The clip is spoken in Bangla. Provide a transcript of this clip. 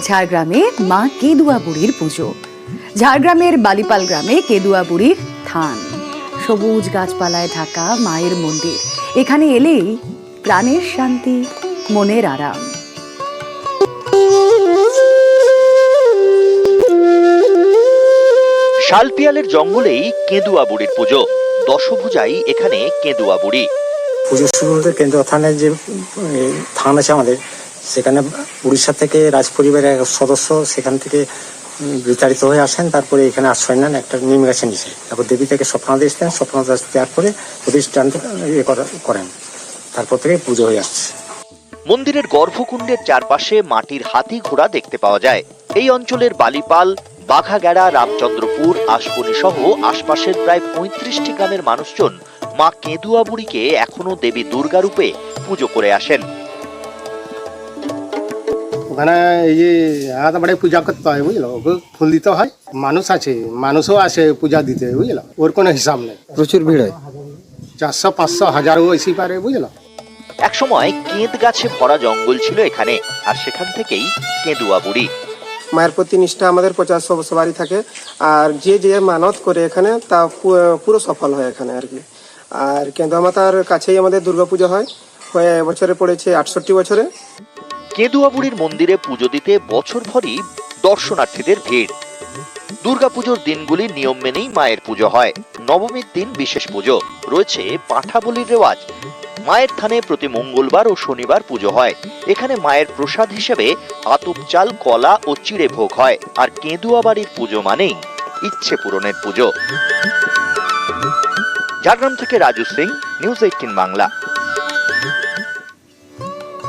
ঝাড়গ্রামে মা কেদুয়া বুড়ির পুজো। ঝাড়গ্রামের বালিপাল গ্রামে কেদুয়া বুড়ির থান, সবুজ গাছপালায় ঢাকা মায়ের মন্দির। এখানে এলেই প্রাণের শান্তি, মনের আরাম। শালপিয়ালের জঙ্গলেই কেঁদুয়া বুড়ির পুজো। দশভুজাই এখানে কেঁদুয়া বুড়ি। পুজো শুরু হতে কেন্দ্রীয় থানায় যে থান আছে আমাদের, সেখানে উড়িষ্যা থেকে রাজ পরিবারের এক সদস্য সেখান থেকে বিতাড়িত হয়ে আসেন। তারপরে এখানে আশ্রয় নেন একটা নিম গাছের নিচে। তারপর দেবী থেকে স্বপ্নাদেশ দেন, স্বপ্নাদেশ দেওয়ার পরে প্রতিষ্ঠান করেন। তারপর থেকে পুজো হয়ে আসছে। মন্দিরের গর্ভকুণ্ডের চারপাশে মাটির হাতি ঘোড়া দেখতে পাওয়া যায়। এই অঞ্চলের বালিপাল, বাঘাগেড়া, রামচন্দ্রপুর, আশপনি সহ আশপাশের প্রায় ৩৫টি গ্রামের মানুষজন মা কেঁদুয়া বুড়িকে এখনো দেবী দুর্গা রূপে পুজো করে আসেন। ওখানে এই যে আলাদা পূজা করতে হয়, বুঝলো, ফুল দিতে হয়। মানুষ আছে, মানুষও আসে পূজা দিতে, বুঝলো, ওর কোনো হিসাব নেই। প্রচুর ভিড় হয়, 400, 500, 1000ও এসে পারে, বুঝলো। একসময় কেঁদ গাছে ভরা জঙ্গল ছিল এখানে, আর সেখান থেকেই কেঁদুয়া বুড়ি। মায়ের প্রতি নিষ্ঠা আমাদের 50 সবারই থাকে, আর যে যে মানত করে এখানে তা পুরো সফল হয় এখানে আর কি। আর কেন্দ্র মাতার কাছেই আমাদের দুর্গাপূজা হয়, এবছরে পড়েছে 68 বছরে। কেঁদুয়া বুড়ির মন্দিরে পুজো দিতে বছরভরই দর্শনার্থীদের ভিড়। দুর্গাপুজোর দিনগুলি নিয়ম মেনেই মায়ের পুজো হয়। নবমীর দিন বিশেষ পুজো, রয়েছে পাঁঠা বলির রেওয়াজ। মায়ের থানে প্রতি মঙ্গলবার ও শনিবার পুজো হয়। এখানে মায়ের প্রসাদ হিসেবে আতপ চাল, কলা ও চিড়ে ভোগ হয়। আর কেঁদুয়া বাড়ির পুজো মানেই ইচ্ছে পূরণের পুজো। ঝাড়গ্রাম থেকে রাজু সিং, নিউজ 18 বাংলা।